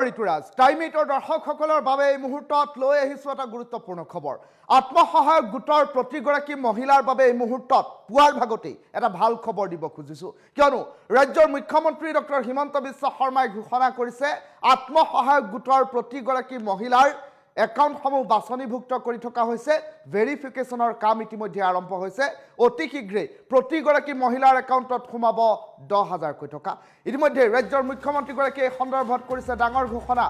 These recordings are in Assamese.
ঋতুৰাজ টাইমিটৰ দৰ্শকসকলৰ বাবে এই মুহূৰ্তত লৈ আহিছোঁ এটা গুৰুত্বপূৰ্ণ খবৰ আত্মসহায়ক গোটৰ প্ৰতিগৰাকী মহিলাৰ বাবে এই মুহূৰ্তত পুৱাৰ ভাগতেই এটা ভাল খবৰ দিব খুজিছোঁ কিয়নো ৰাজ্যৰ মুখ্যমন্ত্ৰী ডক্টৰ হিমন্ত বিশ্ব শৰ্মাই ঘোষণা কৰিছে আত্মসহায়ক গোটৰ প্ৰতিগৰাকী মহিলাৰ একাউণ্টসমূহ বাছনিভুক্ত কৰি থকা হৈছে ভেৰিফিকেশ্যনৰ কাম ইতিমধ্যে আৰম্ভ হৈছে অতি শীঘ্ৰে প্ৰতিগৰাকী মহিলাৰ একাউণ্টত সোমাব 10,000 কোটি টকা ইতিমধ্যে ৰাজ্যৰ মুখ্যমন্ত্ৰীগৰাকীয়ে এই সন্দৰ্ভত কৰিছে ডাঙৰ ঘোষণা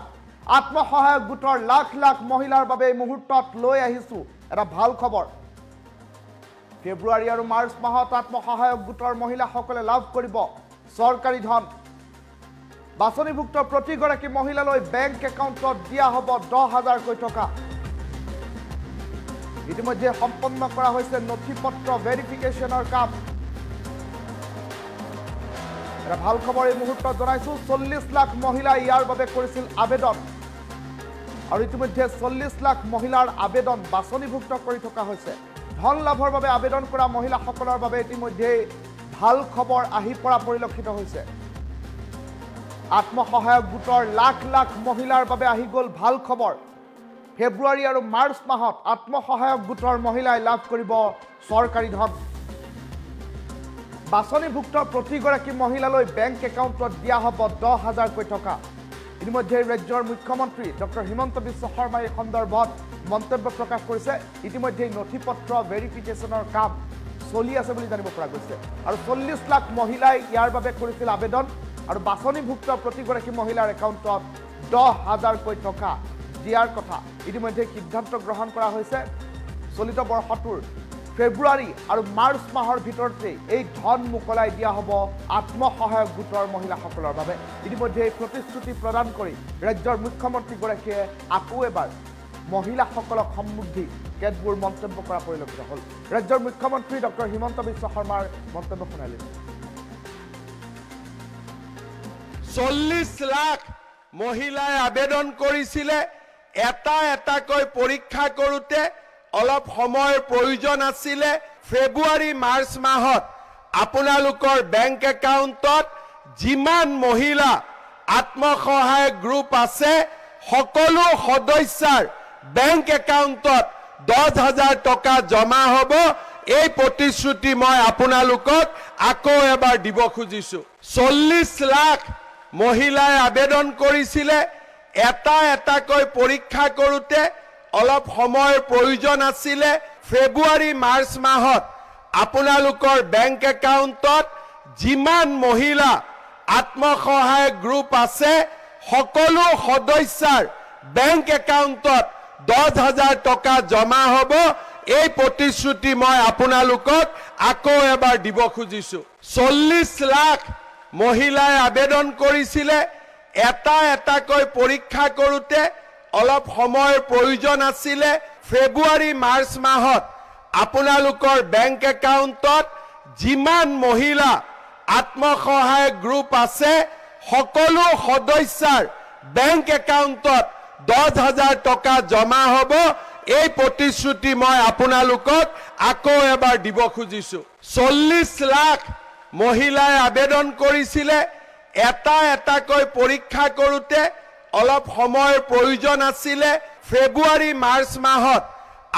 আত্মসহায়ক গোটৰ লাখ লাখ মহিলাৰ বাবে এই মুহূৰ্তত লৈ আহিছোঁ এটা ভাল খবৰ ফেব্ৰুৱাৰী আৰু মাৰ্চ মাহত আত্মসহায়ক গোটৰ মহিলাসকলে লাভ কৰিব চৰকাৰী ধন বাছনিভুক্ত প্ৰতিগৰাকী মহিলালৈ বেংক একাউণ্টত দিয়া হ'ব 10,000 কোটি টকা ইতিমধ্যে সম্পন্ন কৰা হৈছে নথিপত্ৰ ভেৰিফিকেশ্যনৰ কাম এটা ভাল খবৰ এই মুহূৰ্তত জনাইছোঁ 40 লাখ মহিলাই ইয়াৰ বাবে কৰিছিল আবেদন আৰু ইতিমধ্যে 40 লাখ মহিলাৰ আবেদন বাছনিভুক্ত কৰি থকা হৈছে ধন লাভৰ বাবে আবেদন কৰা মহিলাসকলৰ বাবে ইতিমধ্যে ভাল খবৰ আহি পৰা পৰিলক্ষিত হৈছে আত্মসহায়ক গোটৰ লাখ লাখ মহিলাৰ বাবে আহি গ'ল ভাল খবৰ ফেব্ৰুৱাৰী আৰু মাৰ্চ মাহত আত্মসহায়ক গোটৰ মহিলাই লাভ কৰিব চৰকাৰী ধন বাছনিভুক্ত প্ৰতিগৰাকী মহিলালৈ বেংক একাউণ্টত দিয়া হ'ব 10,000 কোটি টকা ইতিমধ্যে ৰাজ্যৰ মুখ্যমন্ত্ৰী ডক্টৰ হিমন্ত বিশ্ব শৰ্মাই এই সন্দৰ্ভত মন্তব্য প্ৰকাশ কৰিছে ইতিমধ্যে নথিপত্ৰ ভেৰিফিকেশ্যনৰ কাম চলি আছে বুলি জানিব পৰা গৈছে আৰু 40 লাখ মহিলাই ইয়াৰ বাবে কৰিছিল আবেদন আৰু বাছনিভুক্ত প্ৰতিগৰাকী মহিলাৰ একাউণ্টত 10,000 কোটি টকা দিয়াৰ কথা ইতিমধ্যে সিদ্ধান্ত গ্ৰহণ কৰা হৈছে চলিত বৰ্ষটোৰ ফেব্ৰুৱাৰী আৰু মাৰ্চ মাহৰ ভিতৰতে এই ধন মোকলাই দিয়া হ'ব আত্মসহায়ক গোটৰ মহিলাসকলৰ বাবে ইতিমধ্যে এই প্ৰতিশ্ৰুতি প্ৰদান কৰি ৰাজ্যৰ মুখ্যমন্ত্ৰীগৰাকীয়ে আকৌ এবাৰ মহিলাসকলক সমৃদ্ধি কেতবোৰ মন্তব্য কৰা পৰিলক্ষিত হ'ল ৰাজ্যৰ মুখ্যমন্ত্ৰী ডক্টৰ হিমন্ত বিশ্ব শৰ্মাৰ মন্তব্য শুনাই লৈছে 40 লাখ মহিলাই আবেদন কৰিছিলে এটা এটাকৈ পৰীক্ষা কৰোঁতে অলপ সময়ৰ প্ৰয়োজন আছিলে ফেব্ৰুৱাৰী মাৰ্চ মাহত আপোনালোকৰ বেংক একাউণ্টত যিমান মহিলা আত্মসহায়ক গ্ৰুপ আছে সকলো সদস্যাৰ বেংক একাউণ্টত 10,000 টকা জমা হ'ব এই প্ৰতিশ্ৰুতি মই আপোনালোকক আকৌ এবাৰ দিব খুজিছোঁ 40 লাখ মহিলাই আবেদন কৰিছিলে এটা এটাকৈ পৰীক্ষা কৰোঁতে অলপ সময়ৰ প্ৰয়োজন আছিলে ফেব্ৰুৱাৰী মাৰ্চ মাহত আপোনালোকৰ বেংক একাউণ্টত যিমান মহিলা আত্মসহায়ক গ্ৰুপ আছে সকলো সদস্যাৰ বেংক একাউণ্টত 10,000 টকা জমা হ'ব এই প্ৰতিশ্ৰুতি মই আপোনালোকক আকৌ এবাৰ দিব খুজিছোঁ 40 লাখ মহিলাই আবেদন কৰিছিলে এটা এটাকৈ পৰীক্ষা কৰোঁতে অলপ সময়ৰ প্ৰয়োজন আছিলে ফেব্ৰুৱাৰী মাৰ্চ মাহত আপোনালোকৰ বেংক একাউণ্টত যিমান মহিলা আত্মসহায়ক গ্ৰুপ আছে সকলো সদস্যাৰ বেংক একাউণ্টত 10,000 টকা জমা হ'ব এই প্ৰতিশ্ৰুতি মই আপোনালোকক আকৌ এবাৰ দিব খুজিছোঁ 40 লাখ মহিলাই আবেদন কৰিছিলে এটা এটাকৈ পৰীক্ষা কৰোঁতে অলপ সময়ৰ প্ৰয়োজন আছিলে ফেব্ৰুৱাৰী মাৰ্চ মাহত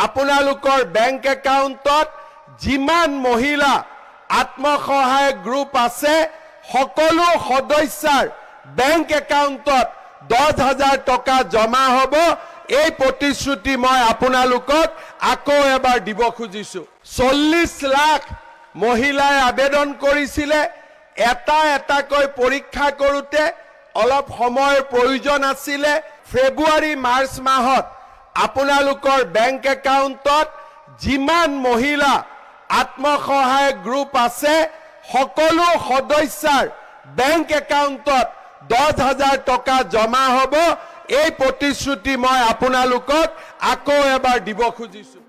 আপোনালোকৰ বেংক একাউণ্টত যিমান মহিলা আত্মসহায়ক গ্ৰুপ আছে সকলো সদস্যাৰ বেংক একাউণ্টত 10,000 টকা জমা হ'ব এই প্ৰতিশ্ৰুতি মই আপোনালোকক আকৌ এবাৰ দিব খুজিছোঁ 40 লাখ মহিলাই আবেদন কৰিছিলে এটা এটাকৈ পৰীক্ষা কৰোঁতে অলপ সময়ৰ প্ৰয়োজন আছিলে ফেব্ৰুৱাৰী মাৰ্চ মাহত আপোনালোকৰ বেংক একাউণ্টত যিমান মহিলা আত্মসহায়ক গ্ৰুপ আছে সকলো সদস্যাৰ বেংক একাউণ্টত 10,000 টকা জমা হ'ব এই প্ৰতিশ্ৰুতি মই আপোনালোকক আকৌ এবাৰ দিব খুজিছোঁ